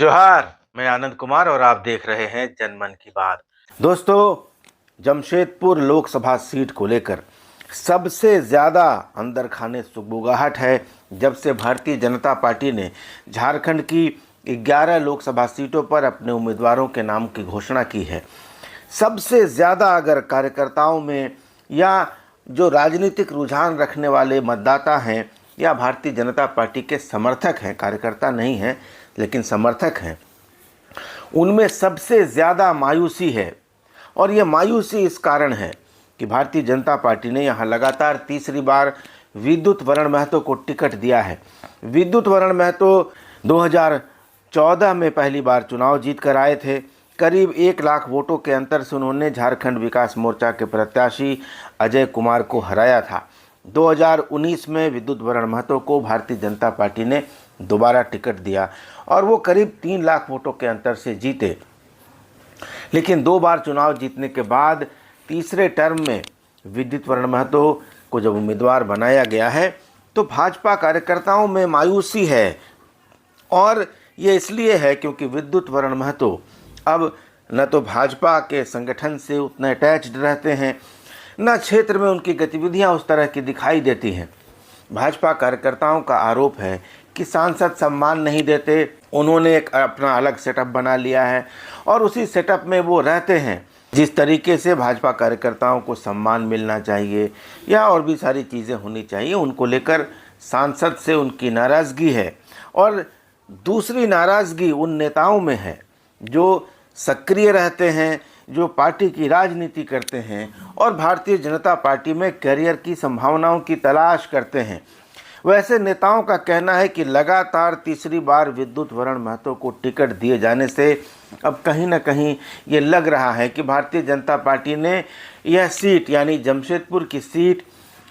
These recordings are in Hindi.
जोहार। मैं आनंद कुमार और आप देख रहे हैं जनमन की बात। दोस्तों, जमशेदपुर लोकसभा सीट को लेकर सबसे ज़्यादा अंदर खाने सुगबुगाहट है जब से भारतीय जनता पार्टी ने झारखंड की 11 लोकसभा सीटों पर अपने उम्मीदवारों के नाम की घोषणा की है। सबसे ज़्यादा अगर कार्यकर्ताओं में या जो राजनीतिक रुझान रखने वाले मतदाता हैं या भारतीय जनता पार्टी के समर्थक हैं, कार्यकर्ता नहीं हैं लेकिन समर्थक हैं, उनमें सबसे ज़्यादा मायूसी है। और ये मायूसी इस कारण है कि भारतीय जनता पार्टी ने यहाँ लगातार तीसरी बार विद्युत वरण महतो को टिकट दिया है। विद्युत वरण महतो 2014 में पहली बार चुनाव जीत कर आए थे। करीब 1 लाख वोटों के अंतर से उन्होंने झारखंड विकास मोर्चा के प्रत्याशी अजय कुमार को हराया था। 2019 में विद्युत वरण महतो को भारतीय जनता पार्टी ने दोबारा टिकट दिया और वो करीब 3 लाख वोटों के अंतर से जीते। लेकिन 2 बार चुनाव जीतने के बाद तीसरे टर्म में विद्युत वरण महतो को जब उम्मीदवार बनाया गया है तो भाजपा कार्यकर्ताओं में मायूसी है। और ये इसलिए है क्योंकि विद्युत वरण महतो अब न तो भाजपा के संगठन से उतने अटैच्ड रहते हैं, न क्षेत्र में उनकी गतिविधियां उस तरह की दिखाई देती हैं। भाजपा कार्यकर्ताओं का आरोप है कि सांसद सम्मान नहीं देते। उन्होंने एक अपना अलग सेटअप बना लिया है और उसी सेटअप में वो रहते हैं। जिस तरीके से भाजपा कार्यकर्ताओं को सम्मान मिलना चाहिए या और भी सारी चीज़ें होनी चाहिए, उनको लेकर सांसद से उनकी नाराज़गी है। और दूसरी नाराज़गी उन नेताओं में है जो सक्रिय रहते हैं, जो पार्टी की राजनीति करते हैं और भारतीय जनता पार्टी में करियर की संभावनाओं की तलाश करते हैं। वैसे नेताओं का कहना है कि लगातार तीसरी बार विद्युत वरण महतो को टिकट दिए जाने से अब कहीं ना कहीं ये लग रहा है कि भारतीय जनता पार्टी ने यह सीट यानी जमशेदपुर की सीट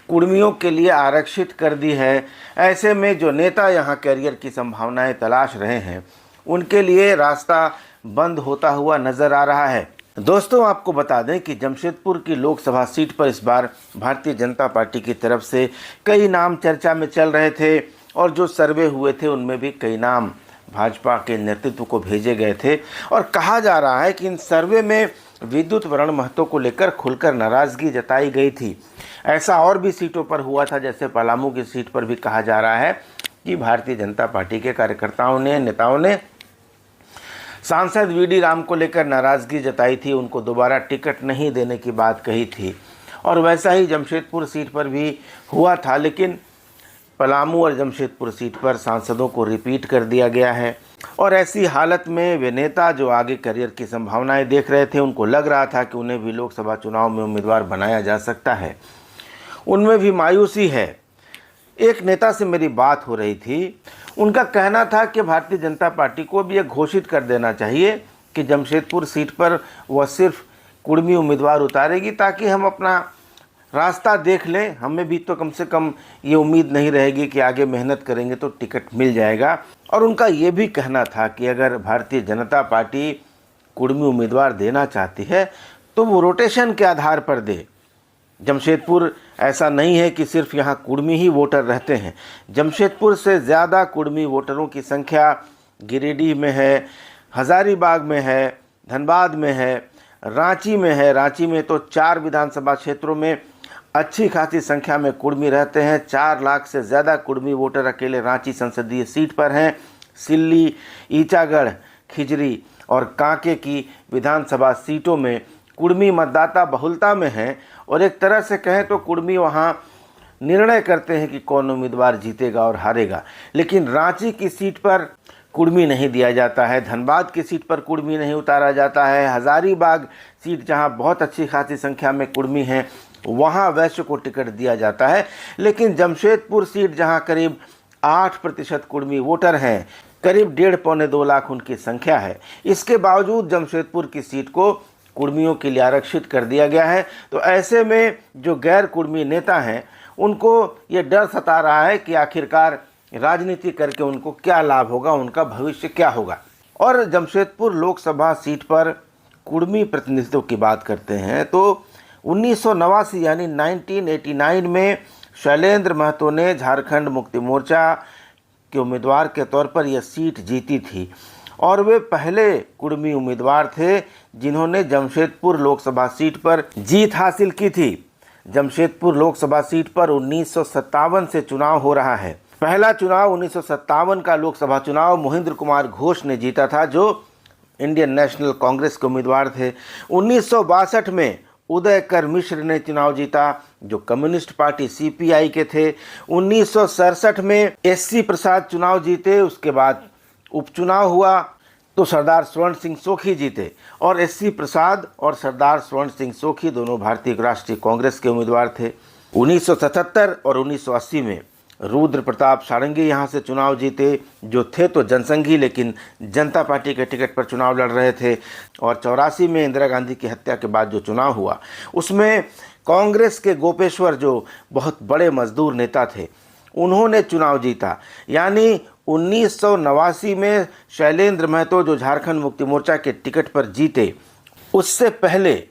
कुर्मियों के लिए आरक्षित कर दी है। ऐसे में जो नेता यहाँ करियर की संभावनाएं तलाश रहे हैं उनके लिए रास्ता बंद होता हुआ नज़र आ रहा है। दोस्तों, आपको बता दें कि जमशेदपुर की लोकसभा सीट पर इस बार भारतीय जनता पार्टी की तरफ से कई नाम चर्चा में चल रहे थे और जो सर्वे हुए थे उनमें भी कई नाम भाजपा के नेतृत्व को भेजे गए थे। और कहा जा रहा है कि इन सर्वे में विद्युत वरण महतो को लेकर खुलकर नाराज़गी जताई गई थी। ऐसा और भी सीटों पर हुआ था, जैसे पलामू की सीट पर भी कहा जा रहा है कि भारतीय जनता पार्टी के कार्यकर्ताओं ने, नेताओं ने सांसद वीडी राम को लेकर नाराज़गी जताई थी, उनको दोबारा टिकट नहीं देने की बात कही थी। और वैसा ही जमशेदपुर सीट पर भी हुआ था, लेकिन पलामू और जमशेदपुर सीट पर सांसदों को रिपीट कर दिया गया है। और ऐसी हालत में वे नेता जो आगे करियर की संभावनाएं देख रहे थे, उनको लग रहा था कि उन्हें भी लोकसभा चुनाव में उम्मीदवार बनाया जा सकता है, उनमें भी मायूसी है। एक नेता से मेरी बात हो रही थी, उनका कहना था कि भारतीय जनता पार्टी को भी यह घोषित कर देना चाहिए कि जमशेदपुर सीट पर वह सिर्फ कुर्मी उम्मीदवार उतारेगी ताकि हम अपना रास्ता देख लें। हमें भी तो कम से कम ये उम्मीद नहीं रहेगी कि आगे मेहनत करेंगे तो टिकट मिल जाएगा। और उनका ये भी कहना था कि अगर भारतीय जनता पार्टी कुर्मी उम्मीदवार देना चाहती है तो वो रोटेशन के आधार पर दे। जमशेदपुर ऐसा नहीं है कि सिर्फ यहाँ कुर्मी ही वोटर रहते हैं। जमशेदपुर से ज़्यादा कुर्मी वोटरों की संख्या गिरिडीह में है, हज़ारीबाग में है, धनबाद में है, रांची में है। रांची में तो 4 विधानसभा क्षेत्रों में अच्छी खासी संख्या में कुर्मी रहते हैं। 4 लाख से ज़्यादा कुर्मी वोटर अकेले रांची संसदीय सीट पर हैं। सिल्ली, ईचागढ़, खिजरी और कांके की विधानसभा सीटों में कुर्मी मतदाता बहुलता में हैं। और एक तरह से कहें तो कुर्मी वहाँ निर्णय करते हैं कि कौन उम्मीदवार जीतेगा और हारेगा। लेकिन रांची की सीट पर कुर्मी नहीं दिया जाता है, धनबाद की सीट पर कुर्मी नहीं उतारा जाता है, हज़ारीबाग सीट जहाँ बहुत अच्छी खासी संख्या में कुर्मी हैं वहाँ वैश्य को टिकट दिया जाता है। लेकिन जमशेदपुर सीट जहाँ करीब 8% कुर्मी वोटर हैं, करीब 1.5-2 लाख उनकी संख्या है, इसके बावजूद जमशेदपुर की सीट को कुर्मियों के लिए आरक्षित कर दिया गया है। तो ऐसे में जो गैर कुर्मी नेता हैं उनको ये डर सता रहा है कि आखिरकार राजनीति करके उनको क्या लाभ होगा, उनका भविष्य क्या होगा। और जमशेदपुर लोकसभा सीट पर कुर्मी प्रतिनिधित्व की बात करते हैं तो 1989 यानी 1989 में शैलेंद्र महतो ने झारखंड मुक्ति मोर्चा के उम्मीदवार के तौर पर यह सीट जीती थी। और वे पहले कुर्मी उम्मीदवार थे जिन्होंने जमशेदपुर लोकसभा सीट पर जीत हासिल की थी। जमशेदपुर लोकसभा सीट पर 1957 से चुनाव हो रहा है। पहला चुनाव 1957 का लोकसभा चुनाव मोहिंद्र कुमार घोष ने जीता था, जो इंडियन नेशनल कांग्रेस के उम्मीदवार थे। 1962 में उदयकर मिश्र ने चुनाव जीता, जो कम्युनिस्ट पार्टी सीपीआई के थे। 1967 में एससी प्रसाद चुनाव जीते। उसके बाद उपचुनाव हुआ तो सरदार स्वर्ण सिंह सोखी जीते, और एससी प्रसाद और सरदार स्वर्ण सिंह सोखी दोनों भारतीय राष्ट्रीय कांग्रेस के उम्मीदवार थे। 1977 और 1980 में रुद्र प्रताप सारंगी यहाँ से चुनाव जीते, जो थे तो जनसंघी लेकिन जनता पार्टी के टिकट पर चुनाव लड़ रहे थे। और 84 में इंदिरा गांधी की हत्या के बाद जो चुनाव हुआ उसमें कांग्रेस के गोपेश्वर, जो बहुत बड़े मजदूर नेता थे, उन्होंने चुनाव जीता। यानी 1989 में शैलेंद्र महतो, जो झारखंड मुक्ति मोर्चा के टिकट पर जीते, उससे पहले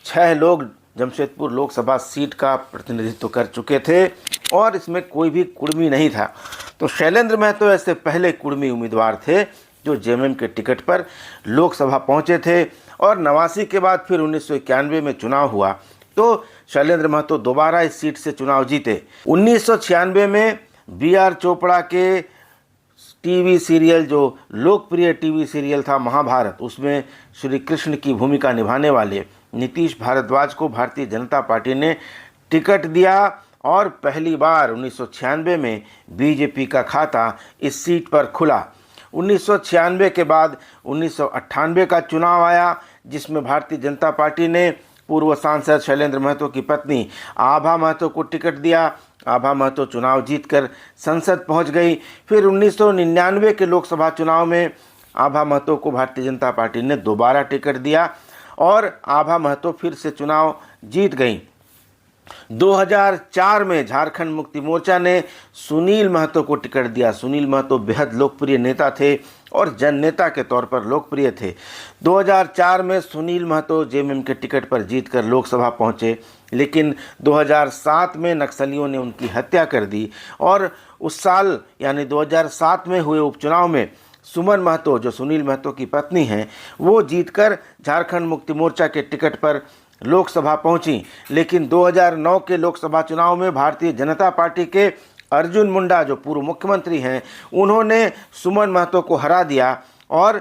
6 लोग जमशेदपुर लोकसभा सीट का प्रतिनिधित्व कर चुके थे और इसमें कोई भी कुर्मी नहीं था। तो शैलेंद्र महतो ऐसे पहले कुर्मी उम्मीदवार थे जो जेएमएम के टिकट पर लोकसभा पहुंचे थे। और 89 के बाद फिर 1991 में चुनाव हुआ तो शैलेंद्र महतो दोबारा इस सीट से चुनाव जीते। 1996 में बी.आर. चोपड़ा के टीवी सीरियल, जो लोकप्रिय टीवी सीरियल था महाभारत, उसमें श्री कृष्ण की भूमिका निभाने वाले नीतीश भारद्वाज को भारतीय जनता पार्टी ने टिकट दिया और पहली बार 1996 में बीजेपी का खाता इस सीट पर खुला। 1996 के बाद 1998 का चुनाव आया, जिसमें भारतीय जनता पार्टी ने पूर्व सांसद शैलेंद्र महतो की पत्नी आभा महतो को टिकट दिया। आभा महतो चुनाव जीतकर संसद पहुंच गई। फिर 1999 के लोकसभा चुनाव में आभा महतो को भारतीय जनता पार्टी ने दोबारा टिकट दिया और आभा महतो फिर से चुनाव जीत गई। 2004 में झारखंड मुक्ति मोर्चा ने सुनील महतो को टिकट दिया। सुनील महतो बेहद लोकप्रिय नेता थे और जननेता के तौर पर लोकप्रिय थे। 2004 में सुनील महतो जेएमएम के टिकट पर जीतकर लोकसभा पहुंचे, लेकिन 2007 में नक्सलियों ने उनकी हत्या कर दी और उस साल यानी 2007 में हुए उपचुनाव में सुमन महतो, जो सुनील महतो की पत्नी हैं, वो जीतकर झारखंड मुक्ति मोर्चा के टिकट पर लोकसभा पहुंची। लेकिन 2009 के लोकसभा चुनाव में भारतीय जनता पार्टी के अर्जुन मुंडा, जो पूर्व मुख्यमंत्री हैं, उन्होंने सुमन महतो को हरा दिया और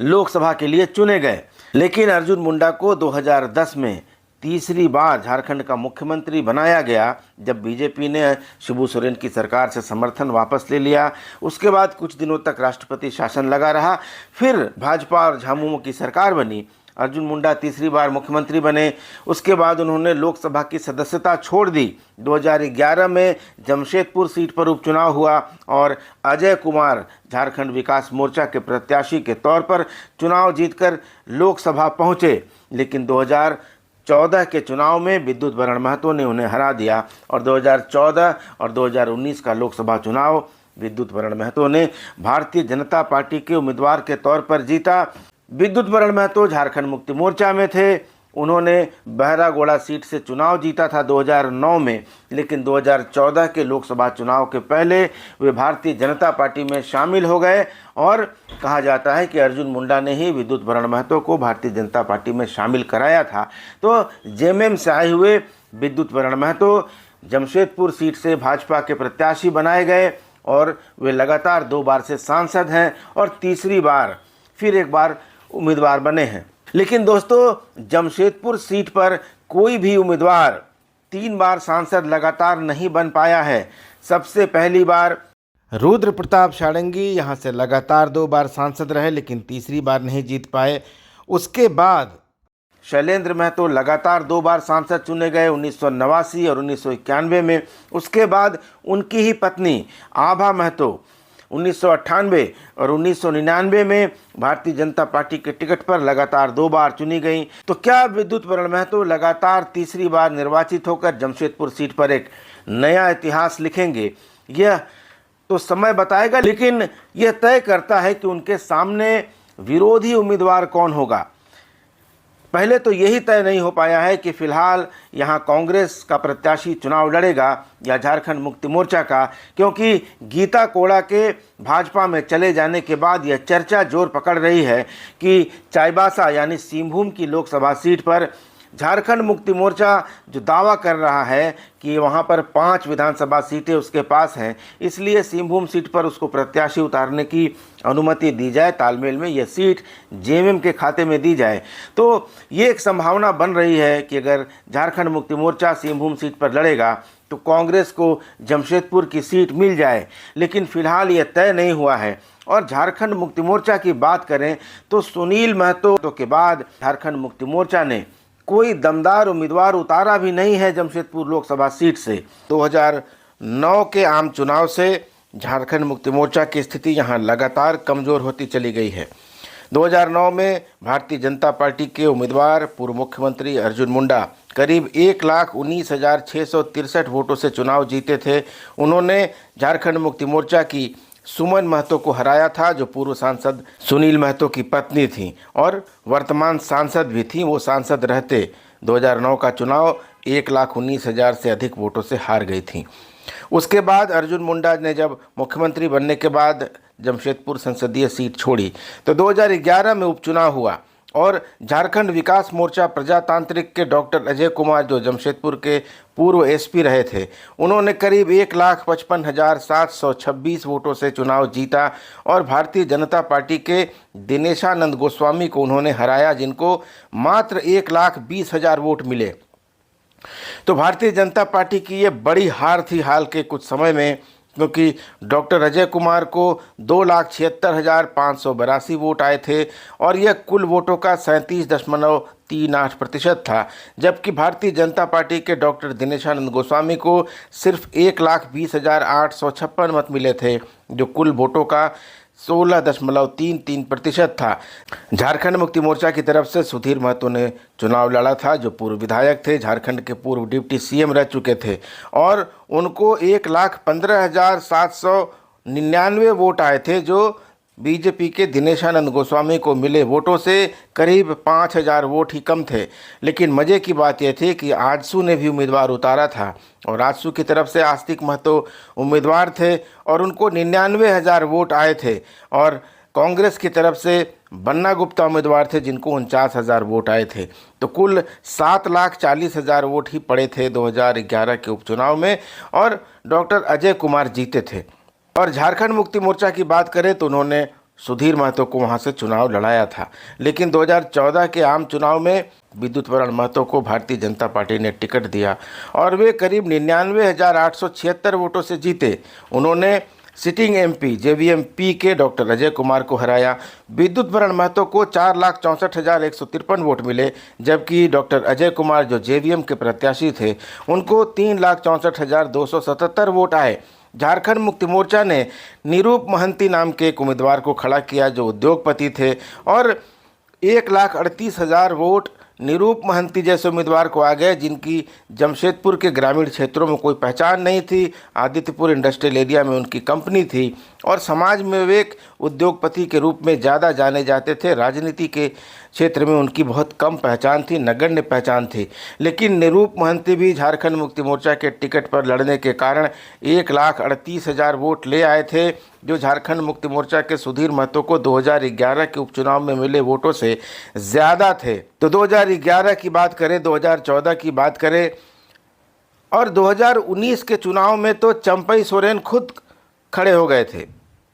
लोकसभा के लिए चुने गए। लेकिन अर्जुन मुंडा को 2010 में तीसरी बार झारखंड का मुख्यमंत्री बनाया गया, जब बीजेपी ने शिबू सोरेन की सरकार से समर्थन वापस ले लिया। उसके बाद कुछ दिनों तक राष्ट्रपति शासन लगा रहा, फिर भाजपा और झामुमो की सरकार बनी। अर्जुन मुंडा तीसरी बार मुख्यमंत्री बने। उसके बाद उन्होंने लोकसभा की सदस्यता छोड़ दी। 2011 में जमशेदपुर सीट पर उपचुनाव हुआ और अजय कुमार झारखंड विकास मोर्चा के प्रत्याशी के तौर पर चुनाव जीतकर लोकसभा पहुंचे। लेकिन 2014 के चुनाव में विद्युत वरण महतो ने उन्हें हरा दिया और 2014 और 2019 का लोकसभा चुनाव विद्युत वरण महतो ने भारतीय जनता पार्टी के उम्मीदवार के तौर पर जीता। विद्युत वरण महतो झारखंड मुक्ति मोर्चा में थे। उन्होंने बहरागोड़ा सीट से चुनाव जीता था 2009 में, लेकिन 2014 के लोकसभा चुनाव के पहले वे भारतीय जनता पार्टी में शामिल हो गए और कहा जाता है कि अर्जुन मुंडा ने ही विद्युत वरण महतो को भारतीय जनता पार्टी में शामिल कराया था। तो जेएमएम से आए हुए विद्युत वरण महतो जमशेदपुर सीट से भाजपा के प्रत्याशी बनाए गए और वे लगातार 2 बार से सांसद हैं और तीसरी बार फिर एक बार उम्मीदवार बने हैं। लेकिन दोस्तों, जमशेदपुर सीट पर कोई भी उम्मीदवार 3 बार सांसद लगातार नहीं बन पाया है। सबसे पहली बार रुद्र प्रताप सारंगी यहाँ से लगातार 2 बार सांसद रहे, लेकिन तीसरी बार नहीं जीत पाए। उसके बाद शैलेंद्र महतो लगातार 2 बार सांसद चुने गए, 1989 और 1991 में। उसके बाद उनकी ही पत्नी आभा महतो 1998 और 1999 में भारतीय जनता पार्टी के टिकट पर लगातार 2 बार चुनी गई। तो क्या विद्युत वरण महतो लगातार तीसरी बार निर्वाचित होकर जमशेदपुर सीट पर एक नया इतिहास लिखेंगे? यह तो समय बताएगा, लेकिन यह तय करता है कि उनके सामने विरोधी उम्मीदवार कौन होगा। पहले तो यही तय नहीं हो पाया है कि फिलहाल यहाँ कांग्रेस का प्रत्याशी चुनाव लड़ेगा या झारखंड मुक्ति मोर्चा का, क्योंकि गीता कोड़ा के भाजपा में चले जाने के बाद यह चर्चा जोर पकड़ रही है कि चाईबासा यानी सिंहभूम की लोकसभा सीट पर झारखंड मुक्ति मोर्चा जो दावा कर रहा है कि वहां पर 5 विधानसभा सीटें उसके पास हैं, इसलिए सिंहभूम सीट पर उसको प्रत्याशी उतारने की अनुमति दी जाए, तालमेल में यह सीट जेएमएम के खाते में दी जाए। तो ये एक संभावना बन रही है कि अगर झारखंड मुक्ति मोर्चा सिंहभूम सीट पर लड़ेगा तो कांग्रेस को जमशेदपुर की सीट मिल जाए, लेकिन फिलहाल यह तय नहीं हुआ है। और झारखंड मुक्ति मोर्चा की बात करें तो सुनील महतो के बाद झारखंड मुक्ति मोर्चा ने कोई दमदार उम्मीदवार उतारा भी नहीं है जमशेदपुर लोकसभा सीट से। 2009 के आम चुनाव से झारखंड मुक्ति मोर्चा की स्थिति यहां लगातार कमज़ोर होती चली गई है। 2009 में भारतीय जनता पार्टी के उम्मीदवार पूर्व मुख्यमंत्री अर्जुन मुंडा करीब 1,19,663 वोटों से चुनाव जीते थे। उन्होंने झारखंड मुक्ति मोर्चा की सुमन महतो को हराया था, जो पूर्व सांसद सुनील महतो की पत्नी थी और वर्तमान सांसद भी थी। वो सांसद रहते 2009 का चुनाव 1,19,000 से अधिक वोटों से हार गई थी। उसके बाद अर्जुन मुंडा ने जब मुख्यमंत्री बनने के बाद जमशेदपुर संसदीय सीट छोड़ी तो 2011 में उपचुनाव हुआ और झारखंड विकास मोर्चा प्रजातांत्रिक के डॉक्टर अजय कुमार, जो जमशेदपुर के पूर्व एसपी रहे थे, उन्होंने करीब 1,55,726 वोटों से चुनाव जीता और भारतीय जनता पार्टी के दिनेशानंद गोस्वामी को उन्होंने हराया, जिनको मात्र 1,20,000 वोट मिले। तो भारतीय जनता पार्टी की ये बड़ी हार थी हाल के कुछ समय में, क्योंकि डॉक्टर अजय कुमार को 2,76,582 वोट आए थे और यह कुल वोटों का 37.38% था, जबकि भारतीय जनता पार्टी के डॉक्टर दिनेशानंद गोस्वामी को सिर्फ 1,20,856 मत मिले थे, जो कुल वोटों का 16.33% था। झारखंड मुक्ति मोर्चा की तरफ से सुधीर महतो ने चुनाव लड़ा था, जो पूर्व विधायक थे, झारखंड के पूर्व डिप्टी सीएम रह चुके थे और उनको 1,15,799 वोट आए थे, जो बीजेपी के दिनेशानंद गोस्वामी को मिले वोटों से करीब 5,000 वोट ही कम थे। लेकिन मज़े की बात यह थी कि आजसू ने भी उम्मीदवार उतारा था और आजसू की तरफ से आस्तिक महतो उम्मीदवार थे और उनको 99,000 वोट आए थे और कांग्रेस की तरफ से बन्ना गुप्ता उम्मीदवार थे, जिनको 49,000 वोट आए थे। तो कुल 7,40,000 वोट ही पड़े थे 2011 के उपचुनाव में और डॉक्टर अजय कुमार जीते थे। और झारखंड मुक्ति मोर्चा की बात करें तो उन्होंने सुधीर महतो को वहां से चुनाव लड़ाया था, लेकिन 2014 के आम चुनाव में विद्युत वरण महतो को भारतीय जनता पार्टी ने टिकट दिया और वे करीब 99,876 वोटों से जीते। उन्होंने सिटिंग एमपी जेवीएमपी के डॉक्टर अजय कुमार को हराया। विद्युत वरण महतो को 4,64,153 वोट मिले, जबकि डॉक्टर अजय कुमार, जो जेवीएम के प्रत्याशी थे, उनको 3,64,277 वोट आए। झारखंड मुक्ति मोर्चा ने निरूप महंती नाम के एक उम्मीदवार को खड़ा किया, जो उद्योगपति थे, और 1,38,000 वोट निरूप महंती जैसे उम्मीदवार को आ गए, जिनकी जमशेदपुर के ग्रामीण क्षेत्रों में कोई पहचान नहीं थी। आदित्यपुर इंडस्ट्रियल एरिया में उनकी कंपनी थी और समाज में वे एक उद्योगपति के रूप में ज़्यादा जाने जाते थे। राजनीति के क्षेत्र में उनकी बहुत कम पहचान थी, नगण्य पहचान थी। लेकिन निरूप महंती भी झारखंड मुक्ति मोर्चा के टिकट पर लड़ने के कारण 1,38,000 वोट ले आए थे, जो झारखंड मुक्ति मोर्चा के सुधीर महतो को 2011 के उपचुनाव में मिले वोटों से ज़्यादा थे। तो 2011 की बात करें, 2014 की बात करें और 2019 के चुनाव में तो चंपई सोरेन खुद खड़े हो गए थे।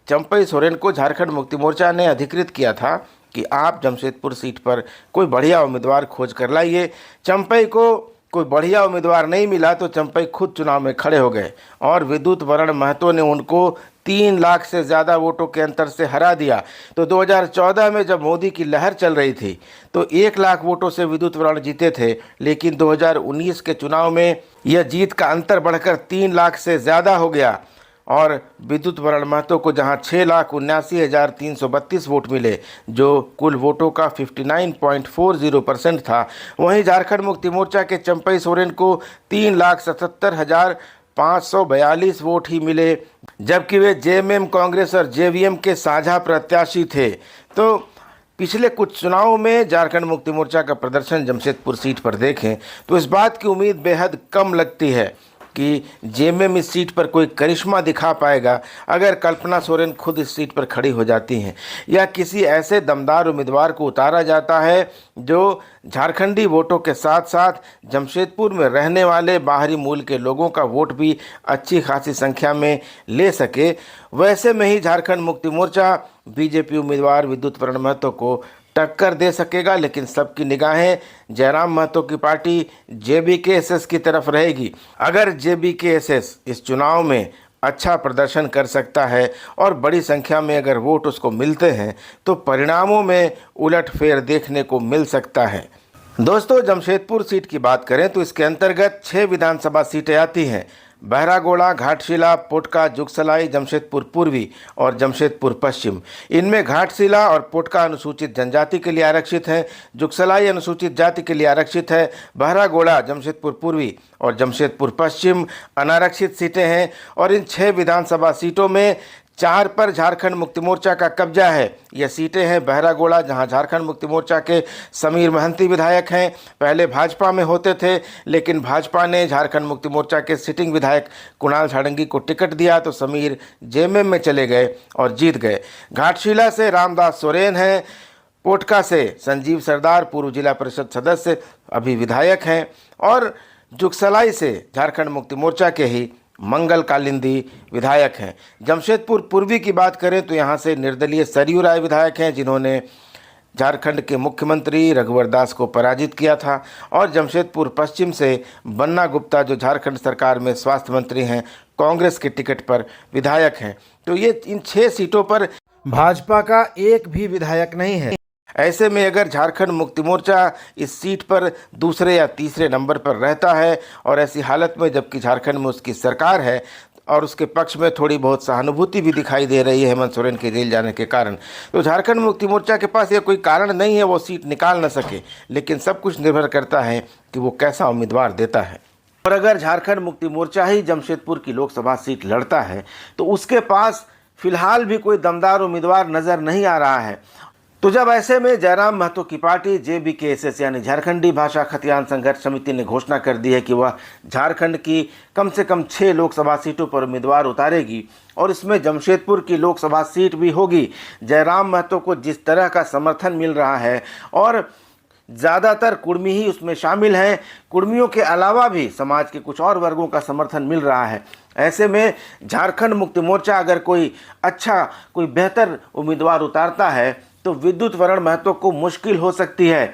चंपई सोरेन को झारखंड मुक्ति मोर्चा ने अधिकृत किया था कि आप जमशेदपुर सीट पर कोई बढ़िया उम्मीदवार खोज कर लाइए। चंपई को कोई बढ़िया उम्मीदवार नहीं मिला तो चंपई खुद चुनाव में खड़े हो गए और विद्युत वरण महतो ने उनको 3 लाख से ज़्यादा वोटों के अंतर से हरा दिया। तो 2014 में जब मोदी की लहर चल रही थी तो 1 लाख वोटों से विद्युत वरण जीते थे, लेकिन 2019 के चुनाव में यह जीत का अंतर बढ़कर 3 लाख से ज़्यादा हो गया और विद्युत वरण महतो को जहां 6,79,332 वोट मिले, जो कुल वोटों का 59.40% था, वहीं झारखंड मुक्ति मोर्चा के चंपई सोरेन को 3,77,542 वोट ही मिले, जबकि वे जेएमएम, कांग्रेस और जेवीएम के साझा प्रत्याशी थे। तो पिछले कुछ चुनावों में झारखंड मुक्ति मोर्चा का प्रदर्शन जमशेदपुर सीट पर देखें तो इस बात की उम्मीद बेहद कम लगती है कि जेएमएम इस सीट पर कोई करिश्मा दिखा पाएगा अगर कल्पना सोरेन खुद इस सीट पर खड़ी हो जाती हैं या किसी ऐसे दमदार उम्मीदवार को उतारा जाता है जो झारखंडी वोटों के साथ साथ जमशेदपुर में रहने वाले बाहरी मूल के लोगों का वोट भी अच्छी खासी संख्या में ले सके। वैसे में ही झारखंड मुक्ति मोर्चा बीजेपी उम्मीदवार विद्युत वरण महतो को टक्कर दे सकेगा, लेकिन सबकी निगाहें जयराम महतो की पार्टी जेबीकेएसएस की तरफ रहेगी। अगर जेबीकेएसएस इस चुनाव में अच्छा प्रदर्शन कर सकता है और बड़ी संख्या में अगर वोट उसको मिलते हैं तो परिणामों में उलटफेर देखने को मिल सकता है। दोस्तों, जमशेदपुर सीट की बात करें तो इसके अंतर्गत 6 विधानसभा सीटें आती हैं। बहरागोड़ा, घाटशिला, पोटका, जुगसलाई, जमशेदपुर पूर्वी और जमशेदपुर पश्चिम। इनमें घाटशिला और पोटका अनुसूचित जनजाति के लिए आरक्षित है, जुगसलाई अनुसूचित जाति के लिए आरक्षित है, बहरागोड़ा, जमशेदपुर पूर्वी और जमशेदपुर पश्चिम अनारक्षित सीटें हैं। और इन 6 विधानसभा सीटों में 4 पर झारखंड मुक्ति मोर्चा का कब्जा है। यह सीटें हैं बहरागोड़ा, जहां झारखंड मुक्ति मोर्चा के समीर महंती विधायक हैं, पहले भाजपा में होते थे, लेकिन भाजपा ने झारखंड मुक्ति मोर्चा के सिटिंग विधायक कुणाल सारंगी को टिकट दिया तो समीर जेएमएम में चले गए और जीत गए। घाटशिला से रामदास सोरेन हैं, पोटका से संजीव सरदार पूर्व जिला परिषद सदस्य अभी विधायक हैं और जुगसलाई से झारखंड मुक्ति मोर्चा के ही मंगल कालिंदी विधायक हैं। जमशेदपुर पूर्वी की बात करें तो यहाँ से निर्दलीय सरयू राय विधायक हैं, जिन्होंने झारखंड के मुख्यमंत्री रघुवर दास को पराजित किया था। और जमशेदपुर पश्चिम से बन्ना गुप्ता, जो झारखंड सरकार में स्वास्थ्य मंत्री हैं, कांग्रेस के टिकट पर विधायक हैं। तो ये इन 6 सीटों पर भाजपा का एक भी विधायक नहीं है। ऐसे में अगर झारखंड मुक्ति मोर्चा इस सीट पर दूसरे या तीसरे नंबर पर रहता है और ऐसी हालत में जबकि झारखंड में उसकी सरकार है और उसके पक्ष में थोड़ी बहुत सहानुभूति भी दिखाई दे रही है हेमंत सोरेन के जेल जाने के कारण, तो झारखंड मुक्ति मोर्चा के पास यह कोई कारण नहीं है वो सीट निकाल न सके। लेकिन सब कुछ निर्भर करता है कि वो कैसा उम्मीदवार देता है। और अगर झारखंड मुक्ति मोर्चा ही जमशेदपुर की लोकसभा सीट लड़ता है तो उसके पास फिलहाल भी कोई दमदार उम्मीदवार नज़र नहीं आ रहा है। तो जब ऐसे में जयराम महतो की पार्टी जेबीकेएसएस यानी झारखंडी भाषा खतियान संघर्ष समिति ने घोषणा कर दी है कि वह झारखंड की कम से कम 6 लोकसभा सीटों पर उम्मीदवार उतारेगी और इसमें जमशेदपुर की लोकसभा सीट भी होगी। जयराम महतो को जिस तरह का समर्थन मिल रहा है और ज़्यादातर कुर्मी ही उसमें शामिल हैं, कुर्मियों के अलावा भी समाज के कुछ और वर्गों का समर्थन मिल रहा है। ऐसे में झारखंड मुक्ति मोर्चा अगर कोई बेहतर उम्मीदवार उतारता है तो विद्युत वरण महतो को मुश्किल हो सकती है,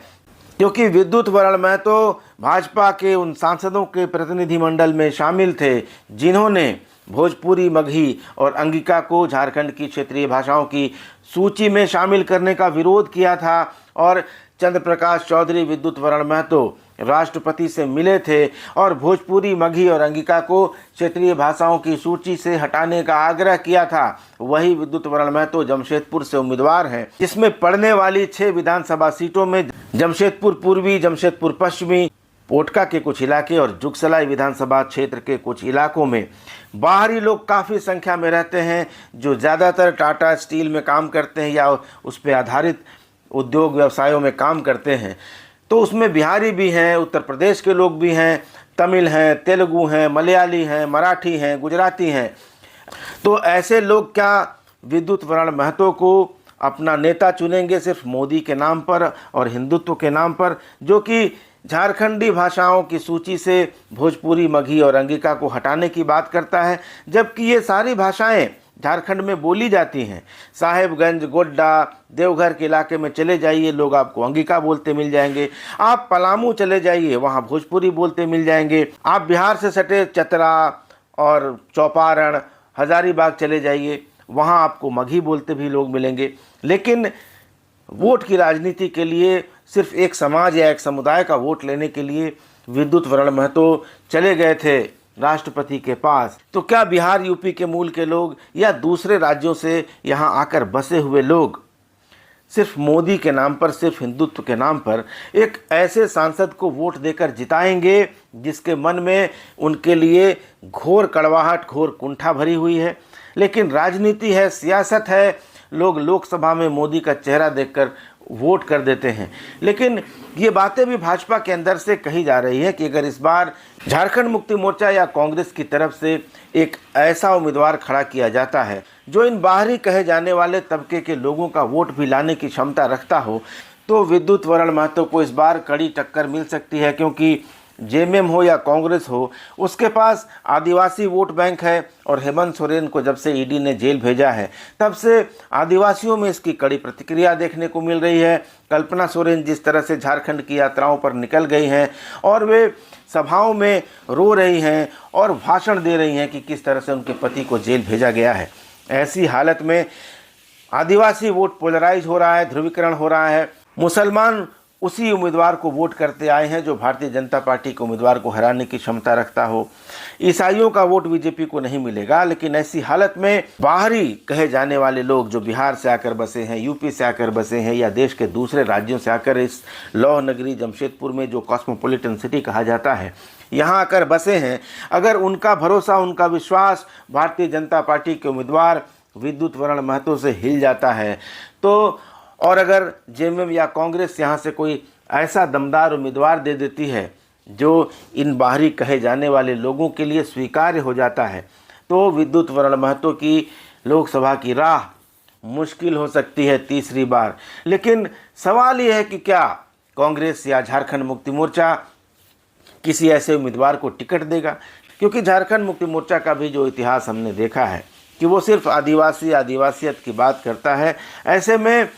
क्योंकि विद्युत वरण महतो भाजपा के उन सांसदों के प्रतिनिधिमंडल में शामिल थे जिन्होंने भोजपुरी, मगही और अंगिका को झारखंड की क्षेत्रीय भाषाओं की सूची में शामिल करने का विरोध किया था। और चंद्र प्रकाश चौधरी विद्युत वरण महतो राष्ट्रपति से मिले थे और भोजपुरी, मगही और अंगिका को क्षेत्रीय भाषाओं की सूची से हटाने का आग्रह किया था। वही विद्युत वरण महतो जमशेदपुर से उम्मीदवार हैं, जिसमें पड़ने वाली 6 विधानसभा सीटों में जमशेदपुर पूर्वी, जमशेदपुर पश्चिमी, पोटका के कुछ इलाके और जुगसलाई विधानसभा क्षेत्र के कुछ इलाकों में बाहरी लोग काफ़ी संख्या में रहते हैं, जो ज़्यादातर टाटा स्टील में काम करते हैं या उस पर आधारित उद्योग व्यवसायों में काम करते हैं। तो उसमें बिहारी भी हैं, उत्तर प्रदेश के लोग भी हैं, तमिल हैं, तेलुगु हैं, मलयाली हैं, मराठी हैं, गुजराती हैं। तो ऐसे लोग क्या विद्युत वरण महतो को अपना नेता चुनेंगे सिर्फ मोदी के नाम पर और हिंदुत्व के नाम पर, जो कि झारखंडी भाषाओं की सूची से भोजपुरी, मगही और अंगिका को हटाने की बात करता है, जबकि ये सारी भाषाएं झारखंड में बोली जाती हैं। साहेबगंज, गोड्डा, देवघर के इलाके में चले जाइए, लोग आपको अंगिका बोलते मिल जाएंगे। आप पलामू चले जाइए, वहाँ भोजपुरी बोलते मिल जाएंगे। आप बिहार से सटे चतरा और चौपारण, हजारीबाग चले जाइए, वहाँ आपको मगही बोलते भी लोग मिलेंगे। लेकिन वोट की राजनीति के लिए, सिर्फ एक समाज या एक समुदाय का वोट लेने के लिए विद्युत वरण महतो चले गए थे राष्ट्रपति के पास। तो क्या बिहार, यूपी के मूल के लोग या दूसरे राज्यों से यहाँ आकर बसे हुए लोग सिर्फ मोदी के नाम पर, सिर्फ हिंदुत्व के नाम पर एक ऐसे सांसद को वोट देकर जिताएंगे जिसके मन में उनके लिए घोर कड़वाहट, घोर कुंठा भरी हुई है? लेकिन राजनीति है, सियासत है, लोग लोकसभा में मोदी का चेहरा देखकर वोट कर देते हैं। लेकिन ये बातें भी भाजपा के अंदर से कही जा रही है कि अगर इस बार झारखंड मुक्ति मोर्चा या कांग्रेस की तरफ से एक ऐसा उम्मीदवार खड़ा किया जाता है जो इन बाहरी कहे जाने वाले तबके के लोगों का वोट भी लाने की क्षमता रखता हो, तो विद्युत वरण महतो को इस बार कड़ी टक्कर मिल सकती है। क्योंकि जेएमएम हो या कांग्रेस हो, उसके पास आदिवासी वोट बैंक है और हेमंत सोरेन को जब से ईडी ने जेल भेजा है तब से आदिवासियों में इसकी कड़ी प्रतिक्रिया देखने को मिल रही है। कल्पना सोरेन जिस तरह से झारखंड की यात्राओं पर निकल गई हैं और वे सभाओं में रो रही हैं और भाषण दे रही हैं कि किस तरह से उनके पति को जेल भेजा गया है, ऐसी हालत में आदिवासी वोट पोलराइज हो रहा है, ध्रुवीकरण हो रहा है। मुसलमान उसी उम्मीदवार को वोट करते आए हैं जो भारतीय जनता पार्टी के उम्मीदवार को हराने की क्षमता रखता हो। ईसाइयों का वोट बीजेपी को नहीं मिलेगा। लेकिन ऐसी हालत में बाहरी कहे जाने वाले लोग जो बिहार से आकर बसे हैं, यूपी से आकर बसे हैं या देश के दूसरे राज्यों से आकर इस लौह नगरी जमशेदपुर में जो कॉस्मोपॉलिटन सिटी कहा जाता है, यहाँ आकर बसे हैं, अगर उनका भरोसा, उनका विश्वास भारतीय जनता पार्टी के उम्मीदवार विद्युत वरण महतो से हिल जाता है तो, और अगर जेएमएम या कांग्रेस यहाँ से कोई ऐसा दमदार उम्मीदवार दे देती है जो इन बाहरी कहे जाने वाले लोगों के लिए स्वीकार्य हो जाता है, तो विद्युत वरण महतो की लोकसभा की राह मुश्किल हो सकती है तीसरी बार। लेकिन सवाल ये है कि क्या कांग्रेस या झारखंड मुक्ति मोर्चा किसी ऐसे उम्मीदवार को टिकट देगा? क्योंकि झारखंड मुक्ति मोर्चा का भी जो इतिहास हमने देखा है कि वो सिर्फ आदिवासियत की बात करता है। ऐसे में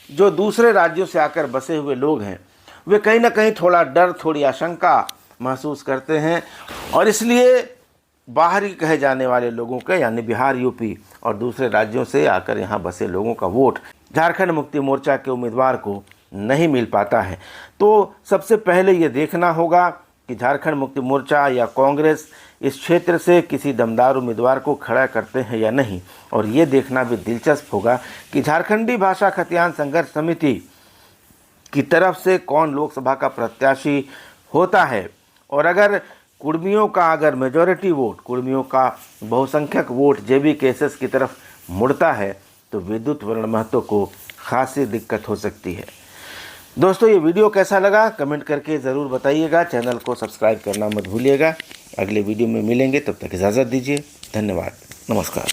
जो दूसरे राज्यों से आकर बसे हुए लोग हैं वे कहीं ना कहीं थोड़ा डर, थोड़ी आशंका महसूस करते हैं और इसलिए बाहरी कहे जाने वाले लोगों के यानी बिहार, यूपी और दूसरे राज्यों से आकर यहाँ बसे लोगों का वोट झारखंड मुक्ति मोर्चा के उम्मीदवार को नहीं मिल पाता है। तो सबसे पहले ये देखना होगा कि झारखंड मुक्ति मोर्चा या कांग्रेस इस क्षेत्र से किसी दमदार उम्मीदवार को खड़ा करते हैं या नहीं। और ये देखना भी दिलचस्प होगा कि झारखंडी भाषा खतियान संघर्ष समिति की तरफ से कौन लोकसभा का प्रत्याशी होता है। और अगर कुर्मियों का मेजॉरिटी वोट, कुर्मियों का बहुसंख्यक वोट जेबी केसेस की तरफ मुड़ता है तो विद्युत वरण महतो को खासी दिक्कत हो सकती है। दोस्तों, ये वीडियो कैसा लगा कमेंट करके ज़रूर बताइएगा। चैनल को सब्सक्राइब करना मत भूलिएगा। अगले वीडियो में मिलेंगे, तब तक इजाज़त दीजिए। धन्यवाद, नमस्कार।